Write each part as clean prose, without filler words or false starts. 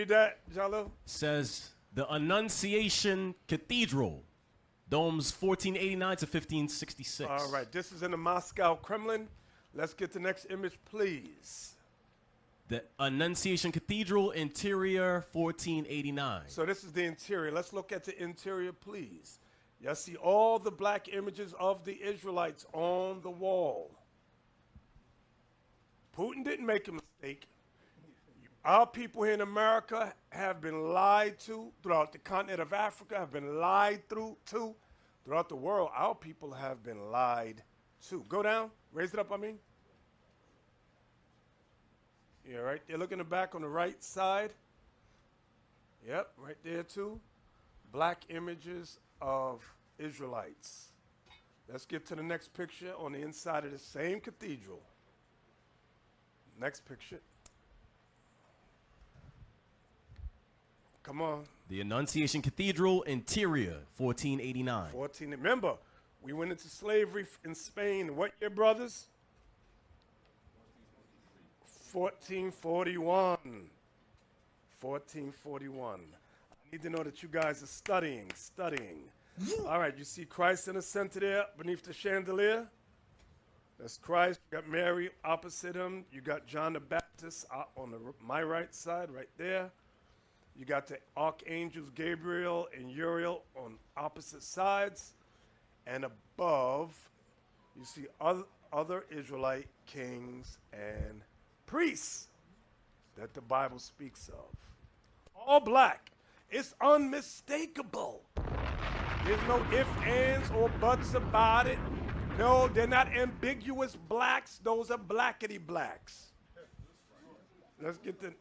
Read that, Jalil. Says the Annunciation Cathedral, domes 1489 to 1566. All right, this is in the Moscow Kremlin. Let's get the next image, please. The Annunciation Cathedral, interior, 1489. So this is the interior. Let's look at the interior, please. Y'all see all the black images of the Israelites on the wall. Putin didn't make a mistake. Our people here in America have been lied to throughout the continent of Africa, have been lied to throughout the world. Our people have been lied to. Go down. Raise it up, I mean. Yeah, right there. Look in the back on the right side. Yep, right there too. Black images of Israelites. Let's get to the next picture on the inside of the same cathedral. Next picture. Come on. The Annunciation Cathedral, interior, 1489. 14. Remember, we went into slavery in Spain. What year, brothers? 1441. 1441. I need to know that you guys are studying. All right, you see Christ in the center there beneath the chandelier? That's Christ. You got Mary opposite him. You got John the Baptist on my right side, right there. You got the archangels Gabriel and Uriel on opposite sides. And above, you see other Israelite kings and priests that the Bible speaks of. All black. It's unmistakable. There's no ifs, ands, or buts about it. No, they're not ambiguous blacks. Those are blackety blacks. Let's get the...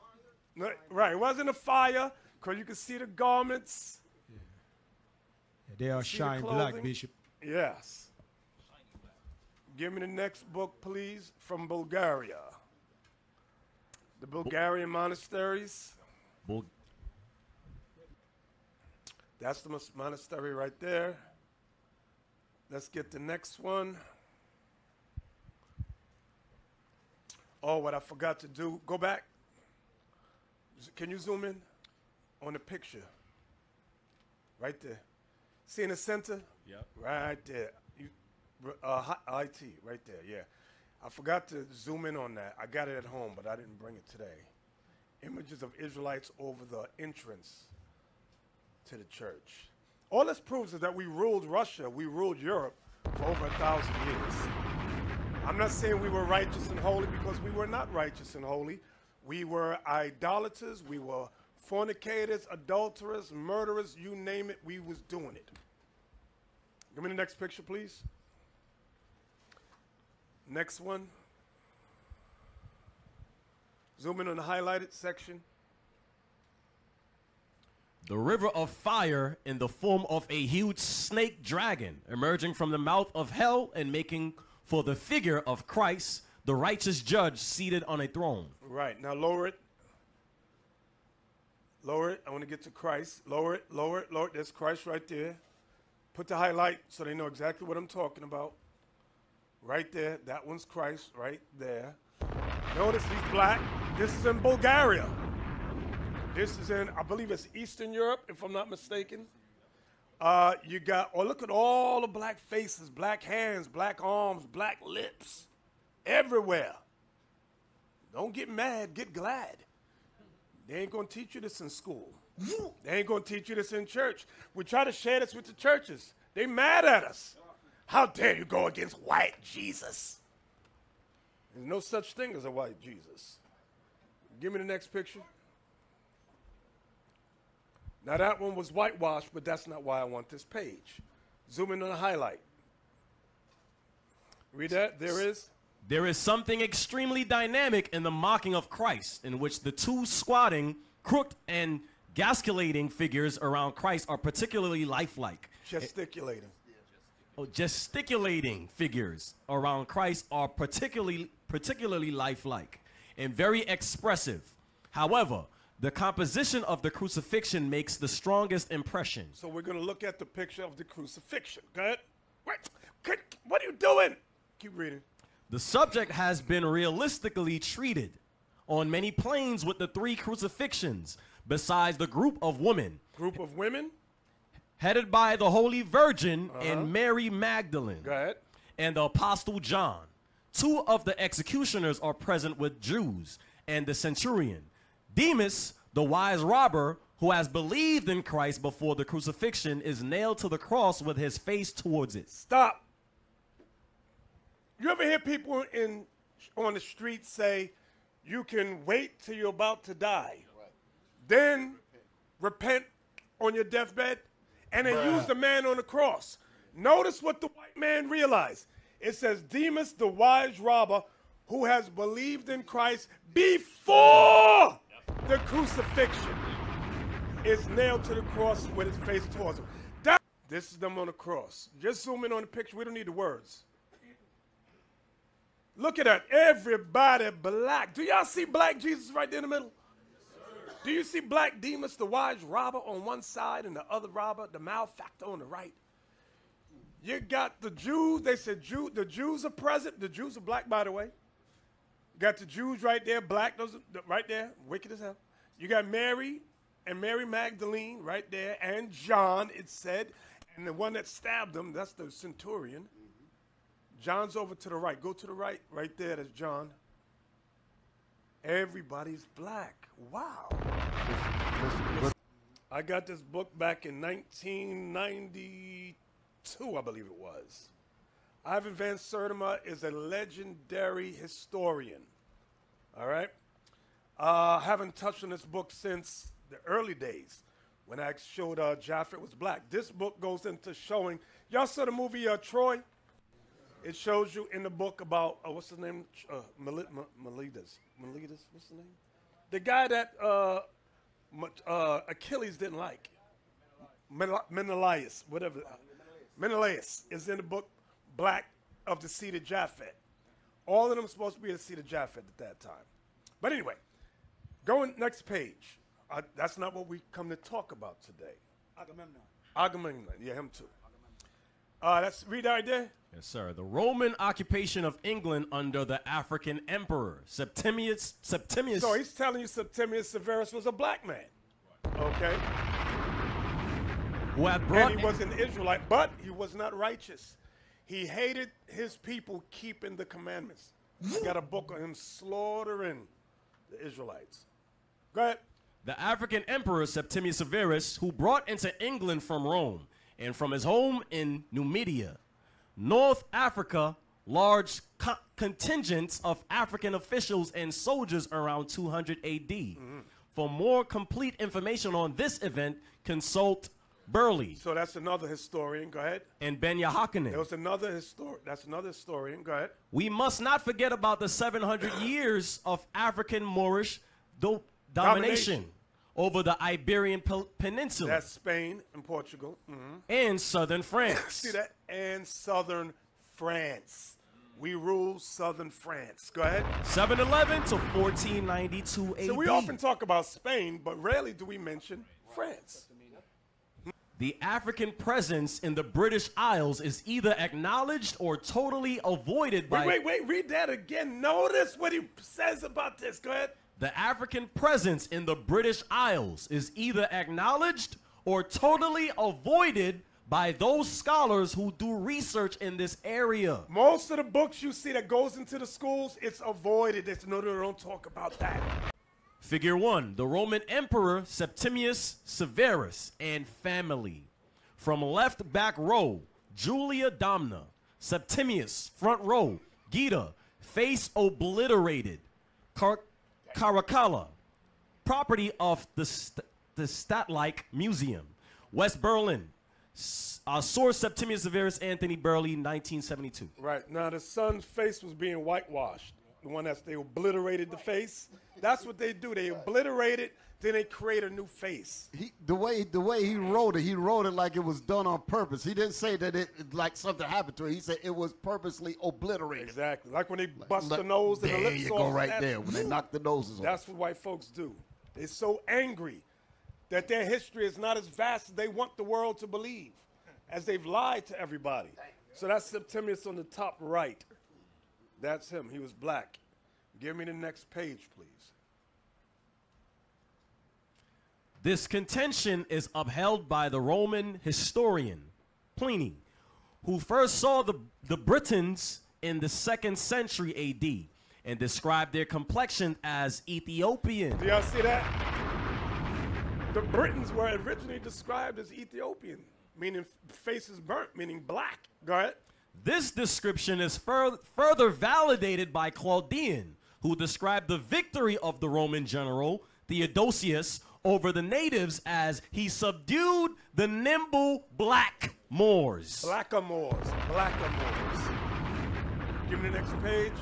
Right, it wasn't a fire, because you can see the garments. Yeah, they are shine black, Bishop. Yes. Give me the next book, please, from Bulgaria. The Bulgarian monasteries. That's the monastery right there. Let's get the next one. Oh, what I forgot to do. Go back. Can you zoom in on the picture? Right there. See in the center? Yep. Right there. IT, right there, yeah. I forgot to zoom in on that. I got it at home, but I didn't bring it today. Images of Israelites over the entrance to the church. All this proves is that we ruled Russia, we ruled Europe for over 1,000 years. I'm not saying we were righteous and holy, because we were not righteous and holy. We were idolaters, we were fornicators, adulterers, murderers, you name it, we was doing it. Give me the next picture, please. Next one. Zoom in on the highlighted section. The river of fire in the form of a huge snake dragon emerging from the mouth of hell and making for the figure of Christ, the righteous judge seated on a throne. Right, now lower it. Lower it, I want to get to Christ. Lower it, lower it, lower it. There's Christ right there. Put the highlight so they know exactly what I'm talking about. Right there, that one's Christ right there. Notice he's black. This is in Bulgaria. This is in, I believe it's Eastern Europe, if I'm not mistaken. You got, oh, look at all the black faces, black hands, black arms, black lips, everywhere. Don't get mad, get glad. They ain't gonna teach you this in school. They ain't gonna teach you this in church. We try to share this with the churches. They mad at us. How dare you go against white Jesus? There's no such thing as a white Jesus. Give me the next picture. Now that one was whitewashed, but that's not why I want this page. Zoom in on the highlight. Read that, There is something extremely dynamic in the mocking of Christ, in which the two squatting, crooked, and gesticulating figures around Christ are particularly lifelike. Gesticulating. Gesticulating figures around Christ are particularly lifelike and very expressive. However, the composition of the crucifixion makes the strongest impression. So we're going to look at the picture of the crucifixion. Go ahead. What are you doing? Keep reading. The subject has been realistically treated on many planes with the three crucifixions, besides the group of women Group of women. headed by the Holy Virgin and Mary Magdalene Go ahead. and the Apostle John. 2 of the executioners are present with Jews and the centurion. Demas, the wise robber who has believed in Christ before the crucifixion, is nailed to the cross with his face towards it. Stop. You ever hear people on the street say, you can wait till you're about to die, then repent on your deathbed, and then use the man on the cross? Notice what the white man realized. It says, Demas, the wise robber, who has believed in Christ before the crucifixion, is nailed to the cross with his face towards him. This is them on the cross. Just zoom in on the picture. We don't need the words. Look at that. Everybody black. Do y'all see black Jesus right there in the middle? Do you see black Demas, the wise robber, on one side, and the other robber, the malefactor, on the right? You got the Jews. They said the Jews are present. The Jews are black, by the way. You got the Jews right there, black, those right there, wicked as hell. You got Mary and Mary Magdalene right there, and John, it said, and the one that stabbed him, that's the centurion. John's over to the right. Go to the right. Right there, that's John. Everybody's black. Wow. I got this book back in 1992, I believe it was. Ivan Van Sertima is a legendary historian. All right? I haven't touched on this book since the early days when I showed Japheth was black. This book goes into showing, y'all saw the movie Troy? It shows you in the book about, what's his name? Miletus. What's his name? The guy that Achilles didn't like. Menelaus, whatever. Menelaus is in the book Black of the Seed of Japheth. All of them are supposed to be the seed of Japheth at that time. But anyway, going next page. That's not what we come to talk about today. Agamemnon. Yeah, him too. Let's read right there. Yes, sir. The Roman occupation of England under the African emperor, Septimius. So he's telling you Septimius Severus was a black man. Okay. Who had brought and he was an Israelite, but he was not righteous. He hated his people keeping the commandments. He got a book on him slaughtering the Israelites. Go ahead. The African emperor Septimius Severus, who brought into England from Rome and from his home in Numidia, North Africa, large contingents of African officials and soldiers around 200 AD. For more complete information on this event, consult Burley. So that's another historian. Go ahead. And Ben Yehochanan. There was another historian. That's another historian. Go ahead. We must not forget about the 700 years of African Moorish domination over the Iberian Peninsula. That's Spain and Portugal. And southern France. See that? And southern France. We rule southern France. Go ahead. 711 to 1492 AD. So we often talk about Spain, but rarely do we mention France. The African presence in the British Isles is either acknowledged or totally avoided by... Wait, read that again. Notice what he says about this. Go ahead. The African presence in the British Isles is either acknowledged or totally avoided by those scholars who do research in this area. Most of the books you see that goes into the schools, it's avoided. They don't talk about that. Figure 1, the Roman Emperor Septimius Severus and family. From left back row, Julia Domna. Septimius, front row, Gita, face obliterated. Caracalla, property of the Statlike Museum. West Berlin, source Septimius Severus Anthony Burley, 1972. Right, now the son's face was being whitewashed. The one they obliterated the face. That's what they do. They obliterate it, then they create a new face. The way he wrote it like it was done on purpose. He didn't say that it like something happened to it. He said it was purposely obliterated. Exactly. Like when they bust the nose and the lips off. There you go right there, when they knock the noses off. That's what white folks do. They're so angry that their history is not as vast as they want the world to believe, as they've lied to everybody. So that's Septimius on the top right. That's him. He was black. Give me the next page, please. This contention is upheld by the Roman historian Pliny, who first saw the Britons in the 2nd century AD and described their complexion as Ethiopian. Do y'all see that? The Britons were originally described as Ethiopian, meaning faces burnt, meaning black. Go ahead. This description is further validated by Claudian, who described the victory of the Roman general Theodosius over the natives as he subdued the nimble black Moors. Blackamoors. Give me the next page.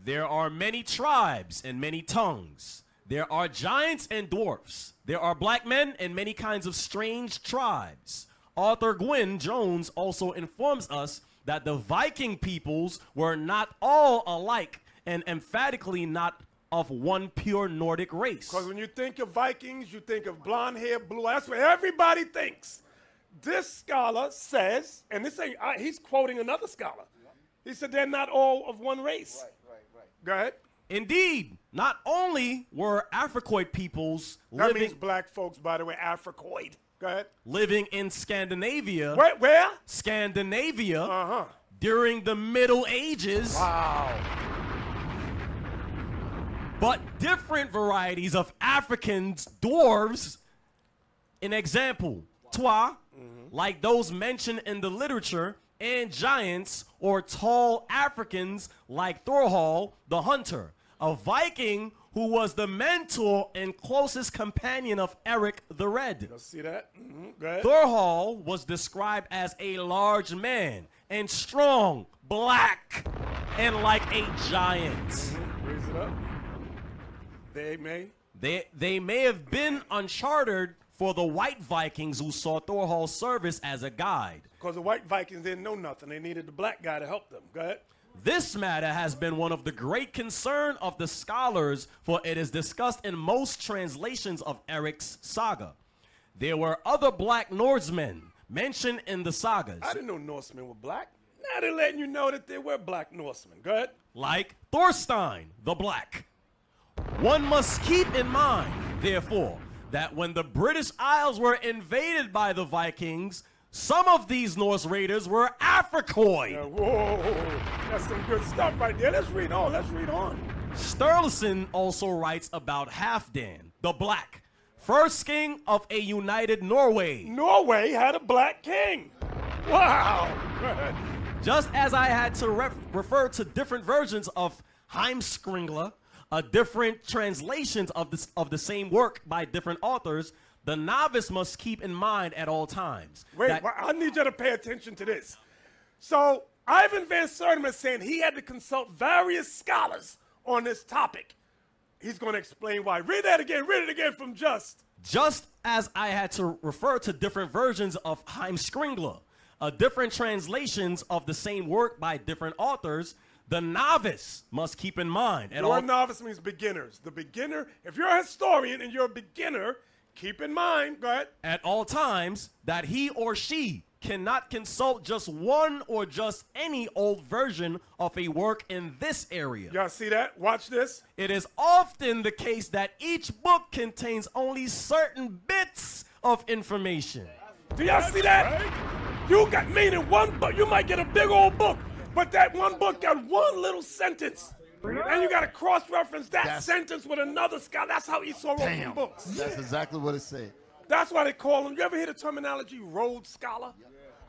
There are many tribes and many tongues. There are giants and dwarfs. There are black men and many kinds of strange tribes. Arthur Gwynne Jones also informs us that the Viking peoples were not all alike and emphatically not of one pure Nordic race. Because when you think of Vikings, you think of blonde hair, blue eyes. That's what everybody thinks. This scholar says, and this ain't, he's quoting another scholar. He said they're not all of one race. Right. Go ahead. Indeed, not only were Africoid peoples that means black folks, by the way, Africoid. Go ahead. Living in Scandinavia. Where? Scandinavia. During the Middle Ages. Wow. But different varieties of Africans, dwarves, an example, Twa, like those mentioned in the literature, and giants or tall Africans like Thorhall the hunter, a Viking who was the mentor and closest companion of Eric the Red. You see that? Go ahead. Thorhall was described as a large man and strong, black, and like a giant. Raise it up. They may have been uncharted for the white Vikings who saw Thorhall's service as a guide. Because the white Vikings didn't know nothing. They needed the black guy to help them. Go ahead. This matter has been one of the great concern of the scholars, for it is discussed in most translations of Eric's saga. There were other black Norsemen mentioned in the sagas. I didn't know Norsemen were black. Now they're letting you know that there were black Norsemen. Go ahead. Like Thorstein the Black. One must keep in mind, therefore, that when the British Isles were invaded by the Vikings, some of these Norse raiders were Africoid. Whoa, that's some good stuff right there. Let's read on. Sturluson also writes about Halfdan, the Black, first king of a united Norway. Norway had a black king. Wow. Just as I had to refer to different versions of Heimskringla, different translations of the same work by different authors, the novice must keep in mind at all times. Wait, I need you to pay attention to this. So Ivan Van Sertima is saying he had to consult various scholars on this topic. He's going to explain why. Read it again from Just. Just as I had to refer to different versions of Heimskringla, different translations of the same work by different authors, the novice must keep in mind. The word novice means beginners. The beginner, if you're a historian and you're a beginner, keep in mind, go ahead. At all times, that he or she cannot consult just one or just any old version of a work in this area. Y'all see that? Watch this. It is often the case that each book contains only certain bits of information. Do y'all see that? Right. You got meaning one book. You might get a big old book, but that one book got one little sentence. And you got to cross-reference that sentence with another scholar. That's how Esau wrote the books. That's exactly what it said. That's why they call them. You ever hear the terminology Rhodes Scholar?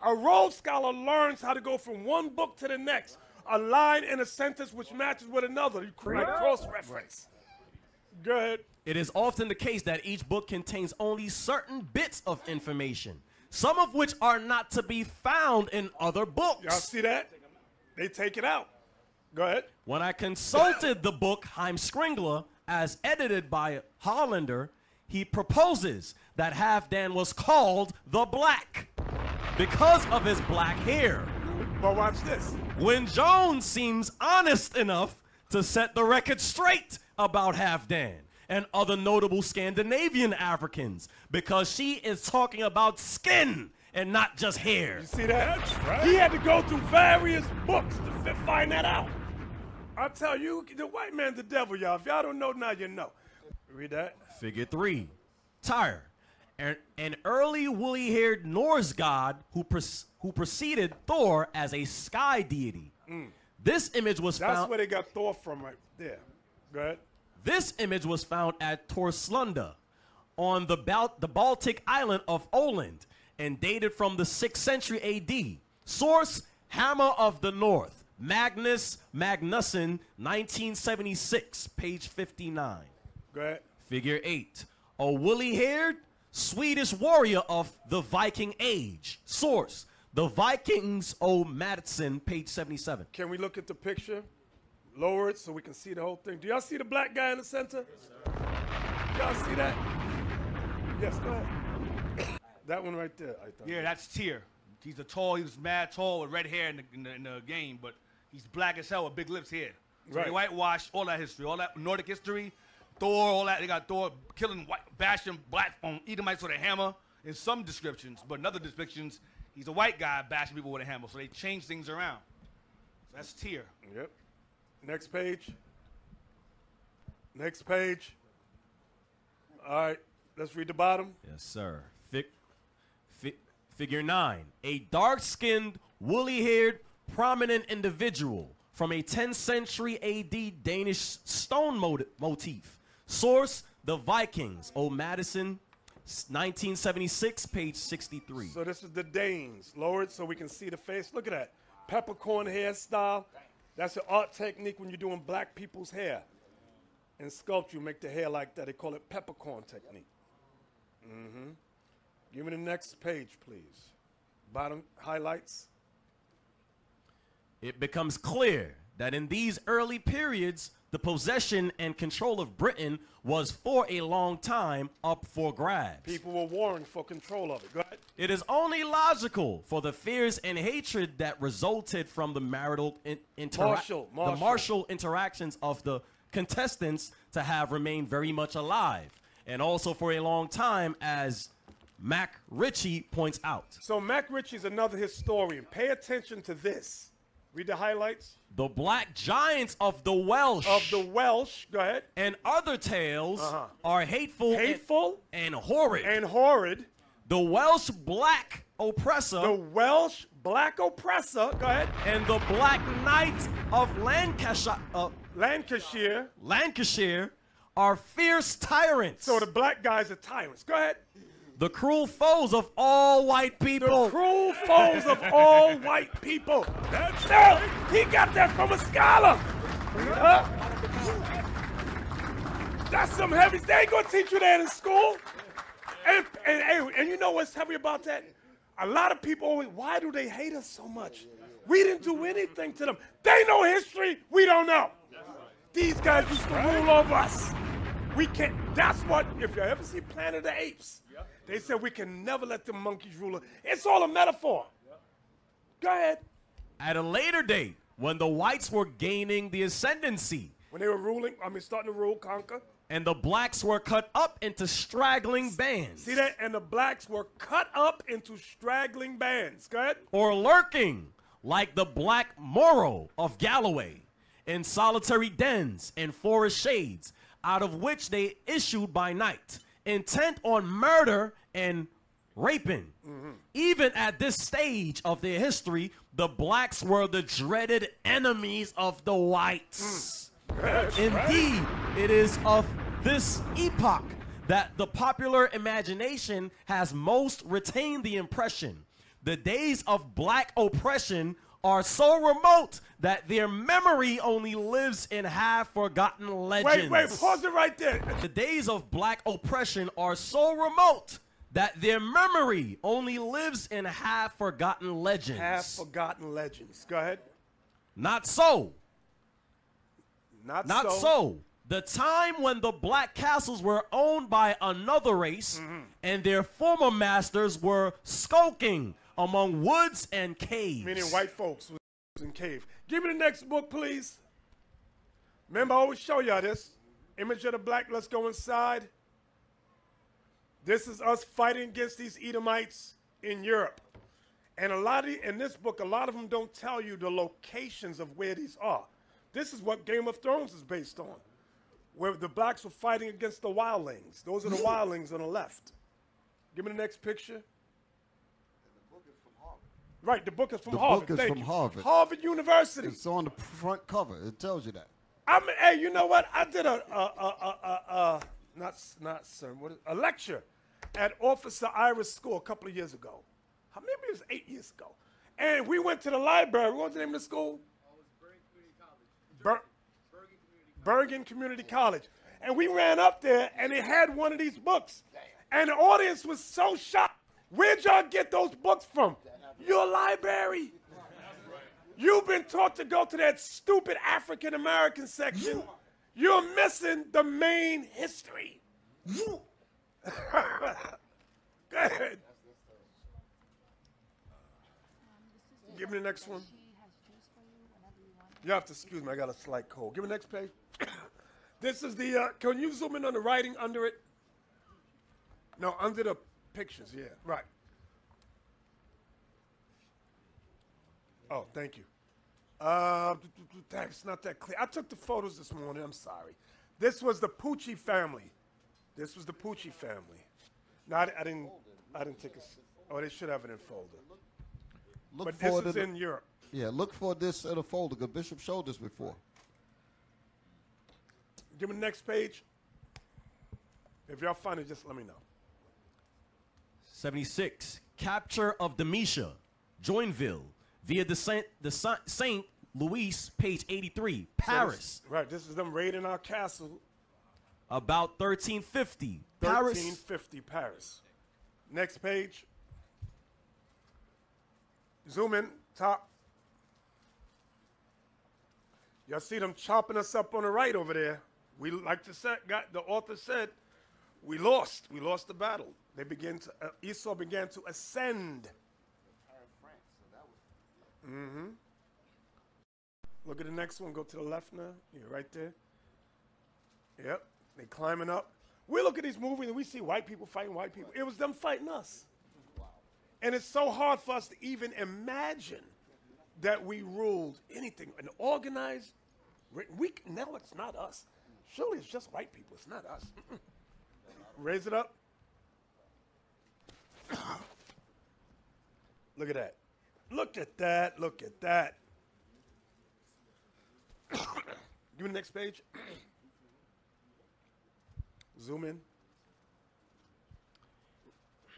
A Rhodes Scholar learns how to go from one book to the next. A line in a sentence which matches with another. You create cross-reference. Go ahead. It is often the case that each book contains only certain bits of information, some of which are not to be found in other books. Y'all see that? They take it out. Go ahead. When I consulted the book Heimskringla as edited by Hollander, he proposes that Halfdan was called the Black because of his black hair. But watch this. When Jones seems honest enough to set the record straight about Halfdan and other notable Scandinavian Africans, because she is talking about skin and not just hair. You see that? That's right. He had to go through various books to find that out. I'll tell you, the white man's the devil, y'all. If y'all don't know, now you know. Read that. Figure 3. Tyre, an early woolly-haired Norse god who preceded Thor as a sky deity. This image was found. That's where they got Thor from, right there. Go ahead. This image was found at Torslanda on the Baltic island of Åland and dated from the 6th century AD. Source: Hammer of the North, Magnus Magnusson, 1976, page 59. Go ahead. Figure 8. A woolly-haired Swedish warrior of the Viking age. Source: The Vikings O. Madsen, page 77. Can we look at the picture? Lower it so we can see the whole thing. Do y'all see the black guy in the center? Y'all see that? Yes, go ahead. That one right there, I thought. Yeah, that's Tyr. He was mad tall with red hair in the game, but he's black as hell with big lips here. So Right. they whitewashed all that history, all that Nordic history, Thor, all that. They got Thor killing, bashing black Edomites with a hammer in some descriptions, but in other depictions, he's a white guy bashing people with a hammer. So they changed things around. So that's Tyr. Yep. Next page. Next page. All right, let's read the bottom. Yes, sir. Figure 9. A dark-skinned, woolly-haired, prominent individual from a 10th century AD Danish stone motif. Source: The Vikings. O. Madison, 1976, page 63. So this is the Danes. Lower it so we can see the face. Look at that. Peppercorn hairstyle. That's an art technique when you're doing black people's hair. In sculpture, you make the hair like that. They call it peppercorn technique. Give me the next page, please. Bottom highlights. It becomes clear that in these early periods, the possession and control of Britain was for a long time up for grabs. People were warring for control of it. Go ahead. It is only logical for the fears and hatred that resulted from the martial interactions of the contestants to have remained very much alive, and also for a long time, as Mac Ritchie points out. So Mac Ritchie's another historian. Pay attention to this. Read the highlights. The black giants of the Welsh. Go ahead. And other tales are hateful. And horrid. And horrid. The Welsh black oppressor. The Welsh black oppressor. Go ahead. And the Black Knight of Lancashire are fierce tyrants. So the black guys are tyrants. Go ahead. The cruel foes of all white people. The cruel foes of all white people. That's it. He got that from a scholar. That's some heavy. They ain't gonna teach you that in school. And you know what's heavy about that? A lot of people always, why do they hate us so much? We didn't do anything to them. They know history, we don't know. These guys used to rule over us. We can't, that's what, if you ever see Planet of the Apes, they said we can never let the monkeys rule us. It's all a metaphor. Go ahead. At a later date, when the whites were gaining the ascendancy. When they were ruling, starting to rule, conquer. And the blacks were cut up into straggling bands. See that? And the blacks were cut up into straggling bands. Go ahead. Or lurking, like the Black Moro of Galloway, in solitary dens and forest shades, out of which they issued by night, intent on murder and raping. Even at this stage of their history, the blacks were the dreaded enemies of the whites. Indeed, it is of this epoch that the popular imagination has most retained the impression. The days of black oppression are so remote that their memory only lives in half-forgotten legends. Wait, pause it right there. The days of black oppression are so remote that their memory only lives in half-forgotten legends. Half-forgotten legends. Go ahead. Not so. Not so. The time when the black castles were owned by another race and their former masters were skulking among woods and caves. Meaning white folks was in cave. Give me the next book, please. Remember, I always show y'all this. Image of the black, let's go inside. This is us fighting against these Edomites in Europe. And in this book, a lot of them don't tell you the locations of where these are. This is what Game of Thrones is based on. where the blacks were fighting against the wildlings. Those are the wildlings on the left. Give me the next picture. Right, the book is from Harvard. The book is from Harvard. Harvard University. It's on the front cover. It tells you that. Hey, you know what? I did a lecture at Officer Iris School a couple of years ago. Maybe it was 8 years ago. And we went to the library. What was the name of the school? Oh, it was Bergen Community College. Bergen Community College. And we ran up there, and it had one of these books. And the audience was so shocked. Where'd y'all get those books from? Your library. You've been taught to go to that stupid African American section. You're missing the main history. Go ahead. Give me the next one. You have to excuse me, I got a slight cold. Give me the next page. This is the, can you zoom in on the writing under it? No, under the pictures, yeah, right. Oh, thank you. It's not that clear. I took the photos this morning, I'm sorry. This was the Pucci family. This was the Pucci family. No, I didn't take a, oh, they should have it in folder. But this is in Europe. Yeah, look for this in a folder, because Bishop showed this before. Give me the next page. If y'all find it, just let me know. 76, capture of Demetia, Joinville, via the Saint Louis, page 83, Paris. So right, this is them raiding our castle. About 1350, 1350, Paris. Next page. Zoom in, top. Y'all see them chopping us up on the right over there. We, like the author said, we lost. We lost the battle. They began to, Esau began to ascend. Mm-hmm. Look at the next one. Go to the left now. Yeah, right there. Yep. They climbing up. We look at these movies and we see white people fighting white people. It was them fighting us. And it's so hard for us to even imagine that we ruled anything. An organized, now it's not us. Surely it's just white people. It's not us. Raise it up. Look at that. Look at that. Look at that. Give me the next page. Zoom in.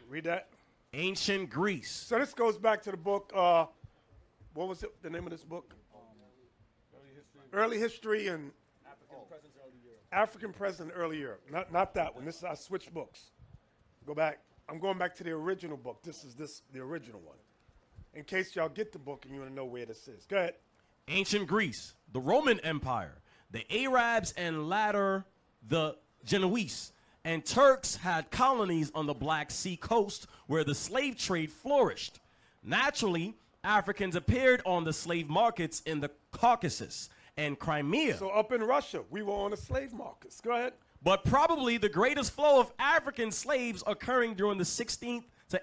Read that. Ancient Greece. So this goes back to the book, what was it, the name of this book? Early History and African Present Early Europe. Not that one. I switched books. Go back. I'm going back to the original book. This is the original one. In case y'all get the book and you want to know where this is. Go ahead. Ancient Greece, the Roman Empire, the Arabs, and latter the Genoese and Turks had colonies on the Black Sea coast where the slave trade flourished. Naturally, Africans appeared on the slave markets in the Caucasus and Crimea. So up in Russia, we were on the slave markets. Go ahead. But probably the greatest flow of African slaves occurring during the 16th to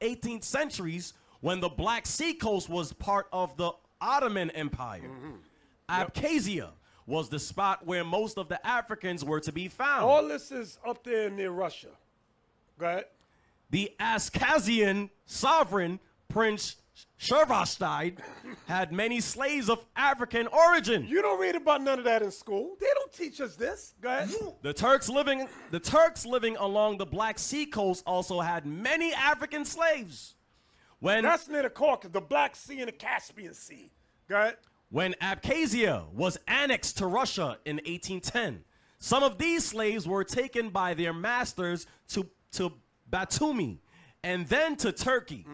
18th centuries when the Black Sea coast was part of the Ottoman Empire. Abkhazia was the spot where most of the Africans were to be found. All this is up there near Russia. Go ahead. The Ascasian sovereign, Prince Shervastide, had many slaves of African origin. You don't read about none of that in school. They don't teach us this. Go ahead. The Turks living along the Black Sea coast also had many African slaves. That's near the Caucasus, the Black Sea and the Caspian Sea. Go ahead. When Abkhazia was annexed to Russia in 1810, some of these slaves were taken by their masters to Batumi and then to Turkey.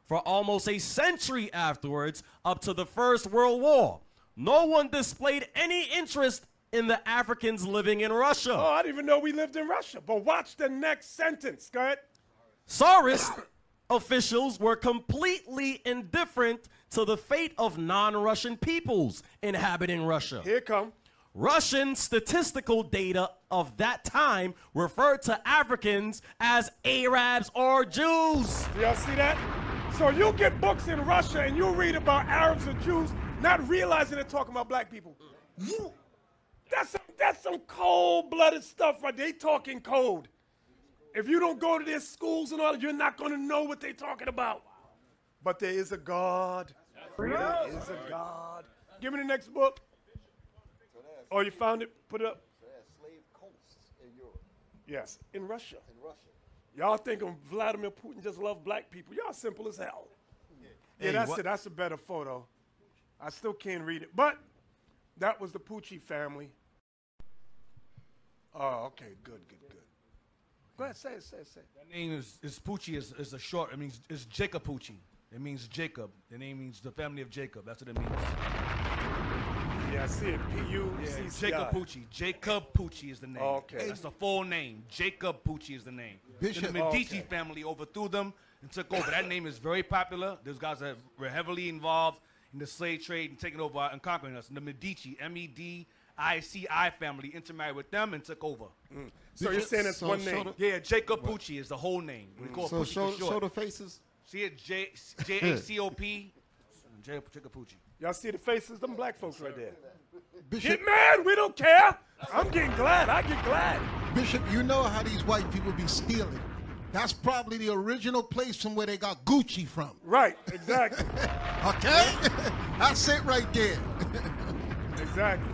For almost a century afterwards, up to the First World War, no one displayed any interest in the Africans living in Russia. Oh, I didn't even know we lived in Russia. But watch the next sentence. Go ahead. Tsarist officials were completely indifferent to the fate of non-Russian peoples inhabiting Russia. Here it come. Russian statistical data of that time referred to Africans as Arabs or Jews. Do y'all see that? So you get books in Russia and you read about Arabs or Jews, not realizing they're talking about black people. That's some cold-blooded stuff right there. They talking code. If you don't go to their schools and all that, you're not going to know what they're talking about. But there is a God. There is a God. Give me the next book. Oh, you found it? Put it up. Slave coasts in Europe. Yes, in Russia. In Russia. Y'all think Vladimir Putin just love black people. Y'all simple as hell. Yeah, that's it. That's a better photo. I still can't read it. But that was the Pucci family. Oh, okay. Good. Go ahead, say it. That name is Pucci is a short. It means it's Jacob Pucci. It means Jacob. The name means the family of Jacob. That's what it means. Yeah, I see it. P-U-C-C-I. Yeah, Jacob Pucci. Jacob Pucci is the name. Okay. That's the full name. Jacob Pucci is the name. Bishop. The Medici family overthrew them and took over. That name is very popular. Those guys that were heavily involved in the slave trade and taking over and conquering us. And the Medici, M-E-D-I-C-I family intermarried with them and took over. So you're saying it's one name? Yeah, Jacob Pucci is the whole name. We call it So Pucci for short. show the faces. See it, J-A-C-O-P, Jacob Pucci. Y'all see the faces? Them black folks right there. Bishop, Get mad. We don't care. I'm getting glad. I get glad. Bishop, you know how these white people be stealing. That's probably the original place from where they got Gucci from. Right. Exactly. Okay? That's it right there. Exactly.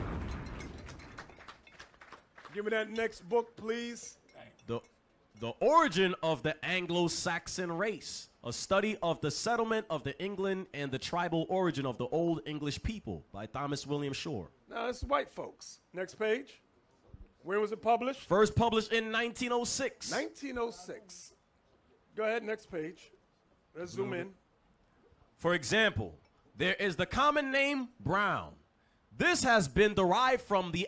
Give me that next book, please. The Origin of the Anglo-Saxon Race, a study of the settlement of the England and the tribal origin of the Old English people by Thomas William Shore. Now, this is white folks. Next page. When was it published? First published in 1906. 1906. Go ahead, next page. Let's zoom in. For example, there is the common name Brown. This has been derived from the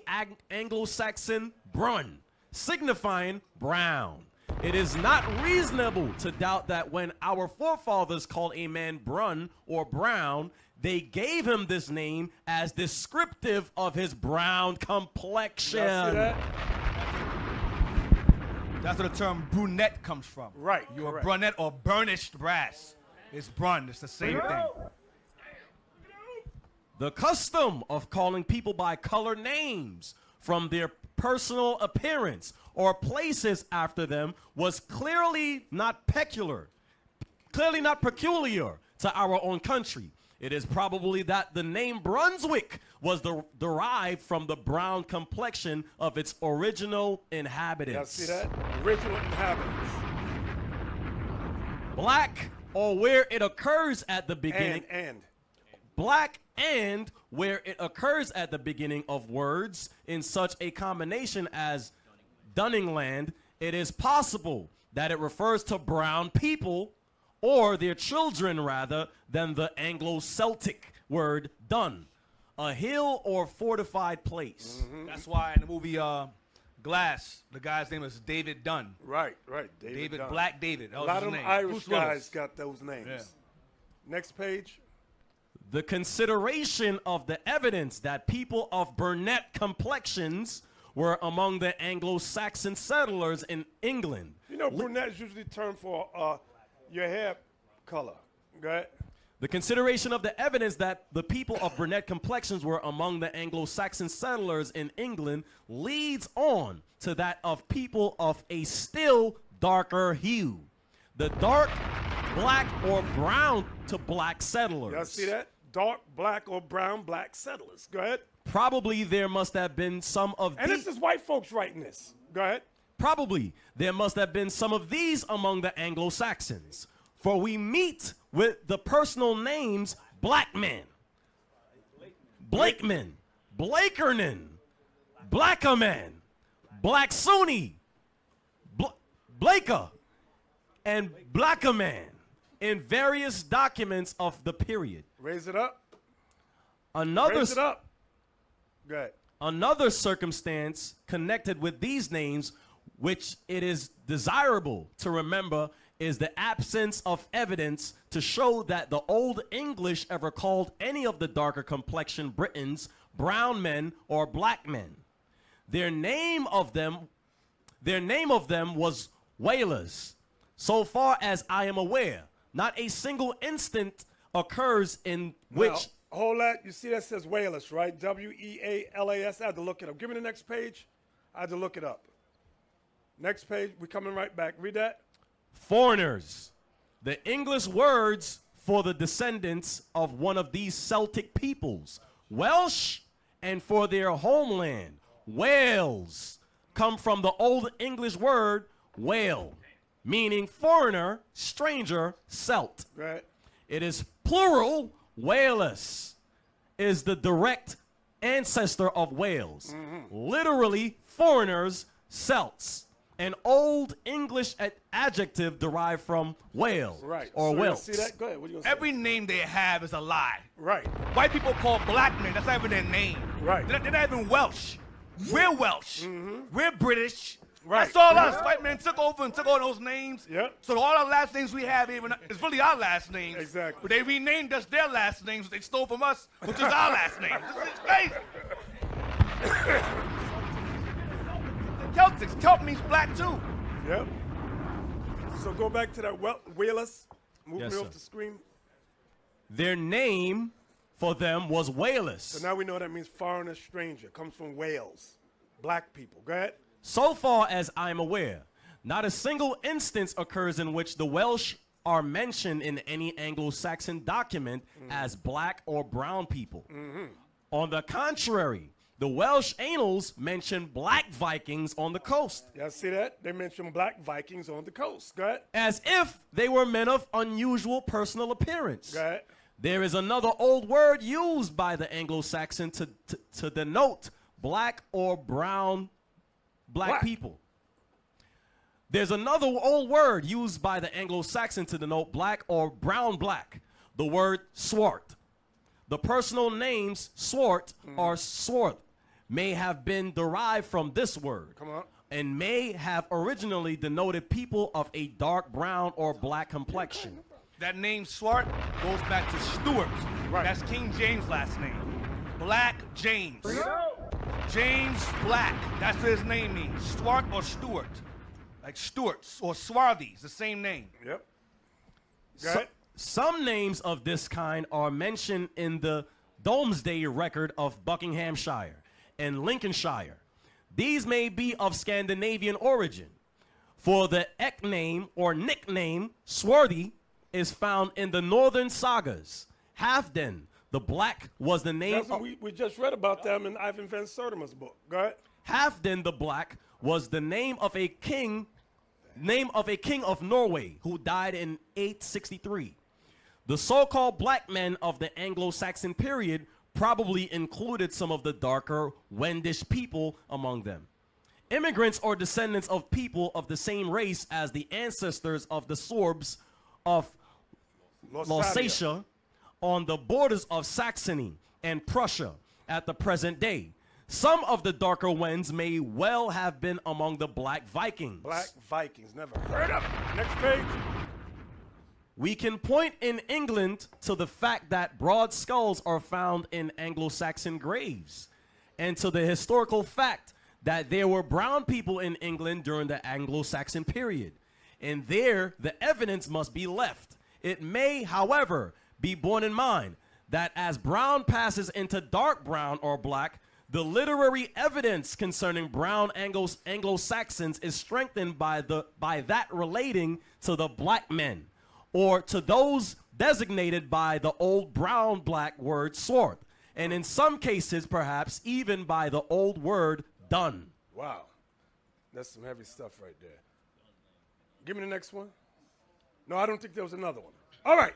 Anglo-Saxon brun, signifying brown. It is not reasonable to doubt that when our forefathers called a man brun or brown, they gave him this name as descriptive of his brown complexion. Y'all see that? That's where the term brunette comes from. Right, You're correct. a brunette or burnished brass. It's brun. It's the same thing. The custom of calling people by color names from their personal appearance or places after them was clearly not peculiar to our own country. It is probably that the name Brunswick was derived from the brown complexion of its original inhabitants. Y'all see that? Original inhabitants. Black, or where it occurs at the beginning. And. Black and where it occurs at the beginning of words in such a combination as Dunningland, it is possible that it refers to brown people or their children rather than the Anglo-Celtic word dun, a hill or fortified place. That's why in the movie Glass, the guy's name is David Dunn. Right. David Dunn. Black David. That A was lot his of them name. Irish Bruce Willis. guys got those names. Yeah. Next page. The consideration of the evidence that people of brunette complexions were among the Anglo-Saxon settlers in England. You know, brunette is usually termed for your hair color. Go ahead. The consideration of the evidence that the people of brunette complexions were among the Anglo-Saxon settlers in England leads on to that of people of a still darker hue. The dark, black, or brown to black settlers. Y'all see that? Dark, black, or brown, black settlers. Go ahead. Probably there must have been some of And this is white folks writing this. Go ahead. Probably there must have been some of these among the Anglo-Saxons. For we meet with the personal names Blackman, Blakeman, Blakernan, Blackaman, Black Sunni, Blaker, and Blackaman in various documents of the period. Raise it up. Another Raise it up. Go ahead. Another circumstance connected with these names, which it is desirable to remember, is the absence of evidence to show that the Old English ever called any of the darker complexion Britons brown men or black men. Their name of them was whalers. So far as I am aware, not a single instant occurs in which hold that. You see that says Wales, right? W-E-A-L-A-S. I had to look it up. Give me the next page. I had to look it up. Next page. We're coming right back. Read that. Foreigners. The English words for the descendants of one of these Celtic peoples, Welsh, and for their homeland, Wales, come from the Old English word whale, meaning foreigner, stranger, Celt. Right. It is plural, Wales is the direct ancestor of Wales. Literally, foreigners, Celts. An Old English adjective derived from Wales Right. or so Wales. See that? Go ahead. What are you gonna say? Every name they have is a lie. Right. White people call black men, that's not even their name. Right. They're not even Welsh. We're Welsh. We're British. Right. That's all us. White men took over and took all those names. Yep. So all our last names we have even is really our last names. Exactly. But they renamed us their last names they stole from us, which is our last names. This is crazy. Celtics. Celt means black too. Yep. So go back to that Wales. Move Yes, me sir. off the screen. Their name for them was Wales. So now we know that means foreigner, stranger. Comes from Wales. Black people. Go ahead. So far as I'm aware, not a single instance occurs in which the Welsh are mentioned in any Anglo-Saxon document as black or brown people. On the contrary, the Welsh annals mention black Vikings on the coast, Y'all see that? They mentioned black Vikings on the coast. Go ahead. as if they were men of unusual personal appearance. Go ahead. There is another old word used by the Anglo-Saxon to denote black or brown black people. There's another old word used by the Anglo-Saxon to denote black or brown black, the word swart. The personal names swart or swarth may have been derived from this word. Come on. And may have originally denoted people of a dark brown or black complexion. That name Swart goes back to Stuart. Right. That's King James' last name. Black James. James Black. That's what his name means. Swart or Stuart. Like Stuarts or Swarthies, the same name. Yep. Go So- ahead. some names of this kind are mentioned in the Domesday record of Buckinghamshire and Lincolnshire. These may be of Scandinavian origin, for the ekname or nickname Swarthy is found in the northern sagas. Halfden, the black, was the name That's what we just read about them in Ivan Van Sertima's book. Go ahead. Halfdan the Black was the name of a king of Norway who died in 863. The so-called black men of the Anglo-Saxon period probably included some of the darker Wendish people among them. Immigrants or descendants of people of the same race as the ancestors of the Sorbs of Lusatia on the borders of Saxony and Prussia at the present day. Some of the darker Wends may well have been among the Black Vikings. Black Vikings. Never heard of it. Next page. We can point in England to the fact that broad skulls are found in Anglo-Saxon graves, and to the historical fact that there were brown people in England during the Anglo-Saxon period. And there, the evidence must be left. It may, however, be borne in mind that as brown passes into dark brown or black, the literary evidence concerning brown Anglo-Saxons is strengthened by that relating to the black men, or to those designated by the old brown black word swart, and in some cases perhaps even by the old word dun. Wow. That's some heavy stuff right there. Give me the next one. No, I don't think there was another one. All right.